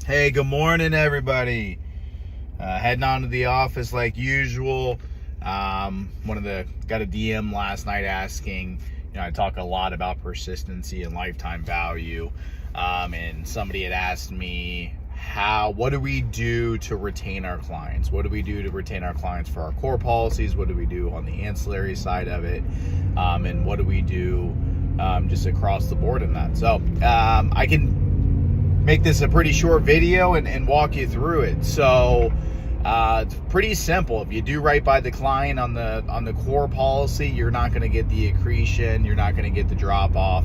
Hey, good morning, everybody. Heading on to the office like usual. Got a DM last night asking, I talk a lot about persistency and lifetime value. And somebody had asked me, what do we do to retain our clients? What do we do to retain our clients for our core policies? What do we do on the ancillary side of it? And what do we do just across the board in that? So I can make this a pretty short video and walk you through it. So it's pretty simple. If you do right by the client on the core policy, you're not going to get the accretion, you're not going to get the drop off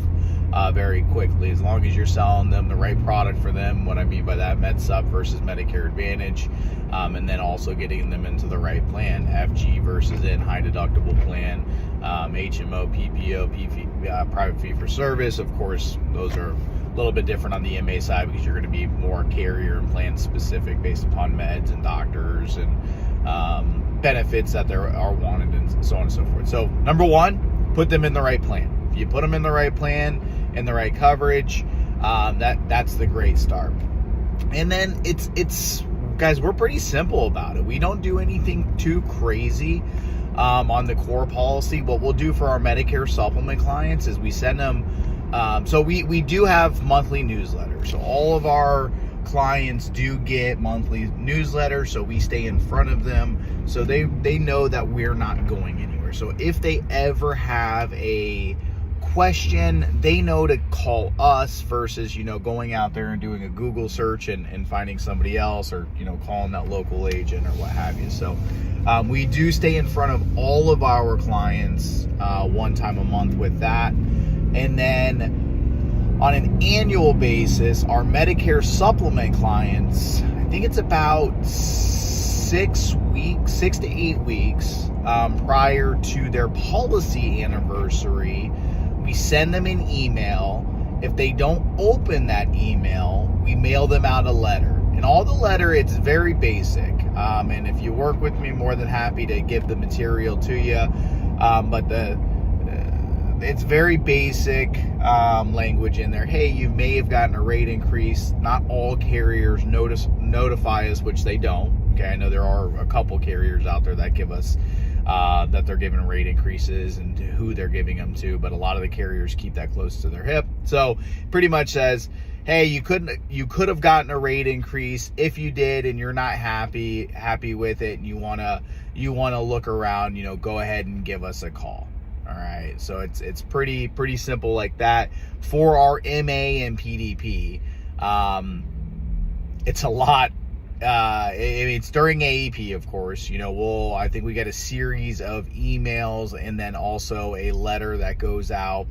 very quickly, as long as you're selling them the right product for them. What I mean by that, Med Sup versus Medicare Advantage, and then also getting them into the right plan, FG versus in high deductible plan, HMO, PPO, private fee for service. Of course, those are a little bit different on the MA side because you're going to be more carrier and plan specific based upon meds and doctors and benefits that there are wanted and so on and so forth. So number one, put them in the right plan. If you put them in the right plan and the right coverage, that's the great start. And then it's guys, we're pretty simple about it. We don't do anything too crazy on the core policy. What we'll do for our Medicare supplement clients is we send them so we do have monthly newsletters. So all of our clients do get monthly newsletters, so we stay in front of them so they know that we're not going anywhere. So if they ever have a question, they know to call us versus going out there and doing a Google search and finding somebody else, or calling that local agent or what have you. So we do stay in front of all of our clients one time a month with that. And then on an annual basis, our Medicare supplement clients, I think it's about 6 to 8 weeks prior to their policy anniversary, we send them an email. If they don't open that email, we mail them out a letter. And all the letter, it's very basic. And if you work with me, more than happy to give the material to you. But it's very basic language in there. Hey, you may have gotten a rate increase. Not all carriers notify us, which they don't. Okay, I know there are a couple carriers out there that give us that they're giving rate increases and who they're giving them to, but a lot of the carriers keep that close to their hip. So pretty much says, hey, you could have gotten a rate increase. If you did and you're not happy with it and you wanna look around, go ahead and give us a call. All right, so it's pretty simple like that. For our MA and PDP, it's a lot. It's during AEP, of course. I think we get a series of emails and then also a letter that goes out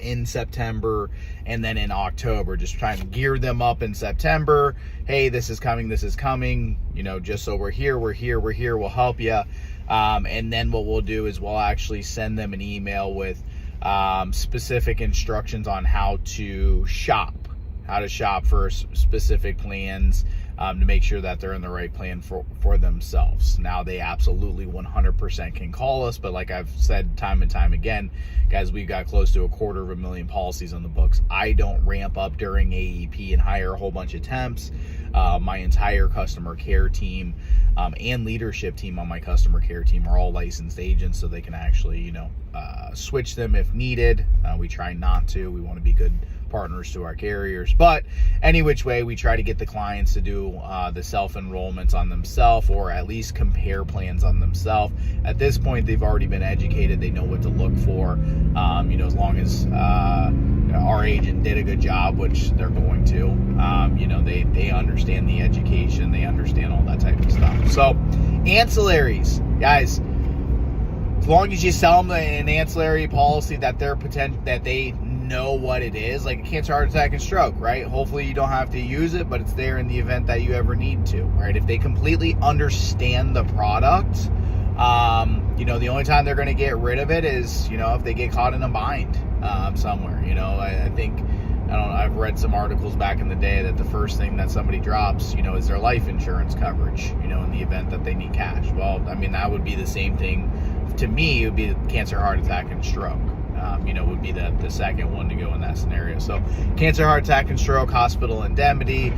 in September and then in October, just trying to gear them up in September. Hey, this is coming. Just so we're here, we'll help you. And then what we'll do is we'll actually send them an email with specific instructions on how to shop for specific plans, to make sure that they're in the right plan for themselves. Now, they absolutely 100% can call us, but like I've said time and time again, guys, we've got close to 250,000 policies on the books. I don't ramp up during AEP and hire a whole bunch of temps. My entire customer care team and leadership team on my customer care team are all licensed agents, so they can actually, switch them if needed. We try not to. We want to be good partners to our carriers, but any which way, we try to get the clients to do the self-enrollments on themselves, or at least compare plans on themselves. At this point, they've already been educated. They know what to look for. As long as our agent did a good job, which they're going to, they understand the education, they understand all that type of stuff. So ancillaries, guys, as long as you sell them an ancillary policy that they know what it is, like a cancer, heart attack, and stroke, right? Hopefully you don't have to use it, but it's there in the event that you ever need to, right? If they completely understand the product, the only time they're going to get rid of it is, if they get caught in a bind somewhere. I think, I've read some articles back in the day that the first thing that somebody drops, is their life insurance coverage, in the event that they need cash. Well, that would be the same thing to me. It would be cancer, heart attack, and stroke. would be the second one to go in that scenario. So cancer, heart attack, and stroke, hospital indemnity,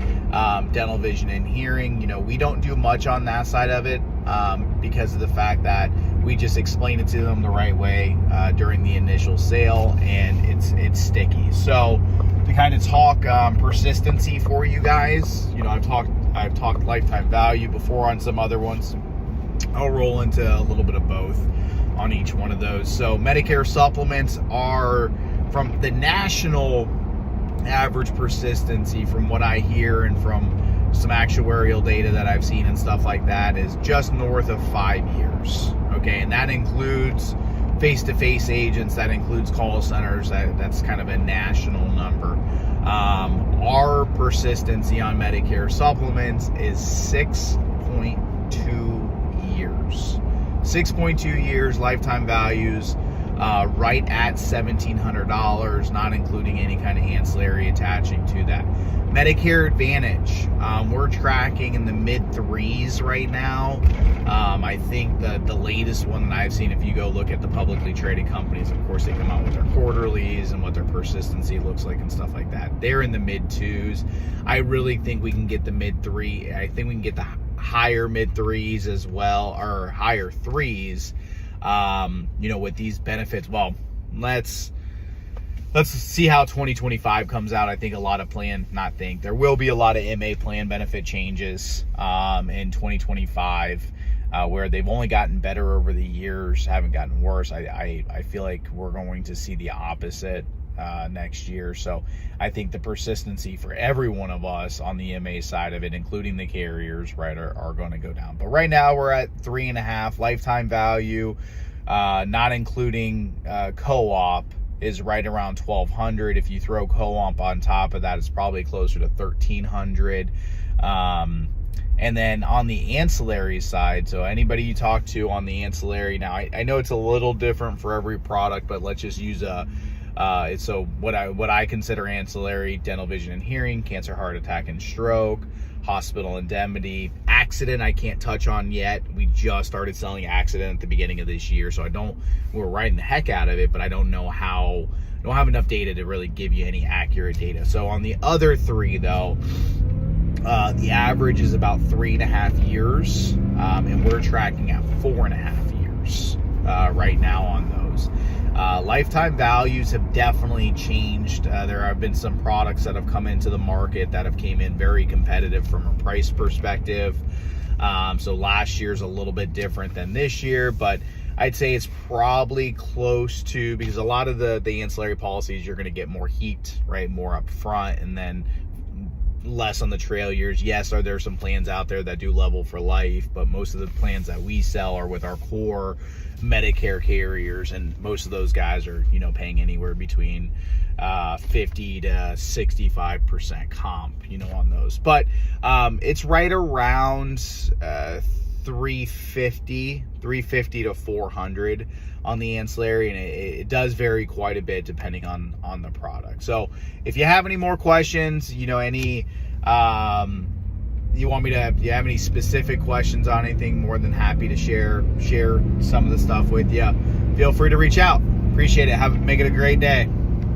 dental, vision, and hearing. We don't do much on that side of it because of the fact that we just explain it to them the right way during the initial sale, and it's sticky. So to kind of talk persistency for you guys, I've talked lifetime value before on some other ones. I'll roll into a little bit of both on each one of those. So Medicare supplements are, from the national average persistency, from what I hear and from some actuarial data that I've seen and stuff like that, is just north of 5 years. Okay, and that includes face-to-face agents, that includes call centers, that's kind of a national number. Our persistency on Medicare supplements is 6.2 years. 6.2 years, lifetime values, right at $1,700, not including any kind of ancillary attaching to that. Medicare Advantage, we're tracking in the mid-3s right now. I think the latest one that I've seen, if you go look at the publicly traded companies, of course they come out with their quarterlies and what their persistency looks like and stuff like that. They're in the mid-2s. I really think we can get the mid-3. I think we can get the higher mid-3s as well, or higher 3s, with these benefits. Well, let's see how 2025 comes out. I think there will be a lot of MA plan benefit changes in 2025, where they've only gotten better over the years, haven't gotten worse. I feel like we're going to see the opposite next year. So I think the persistency for every one of us on the MA side of it, including the carriers, right, are going to go down. But right now we're at 3.5. Lifetime value, not including co-op, is right around $1,200. If you throw co-op on top of that, it's probably closer to $1,300. And then on the ancillary side, so anybody you talk to on the ancillary, now I know it's a little different for every product, but let's just use so what I consider ancillary: dental, vision, and hearing, cancer, heart attack, and stroke, hospital indemnity. Accident I can't touch on yet. We just started selling accident at the beginning of this year, so we're riding the heck out of it, but I don't have enough data to really give you any accurate data. So on the other three though, the average is about 3.5 years, and we're tracking at 4.5 years right now on those. Lifetime values have definitely changed. There have been some products that have come into the market that have came in very competitive from a price perspective. So last year's a little bit different than this year, but I'd say it's probably close to, because a lot of the ancillary policies, you're going to get more heat, right, more up front, and then less on the trail years. Yes, are there some plans out there that do level for life, but most of the plans that we sell are with our core Medicare carriers, and most of those guys are paying anywhere between 50 to 65% comp on those. But it's right around 350 to 400 on the ancillary, and it does vary quite a bit depending on the product. So if you have any more questions, you have any specific questions on anything, more than happy to share some of the stuff with you. Feel free to reach out. Appreciate it. Make it a great day.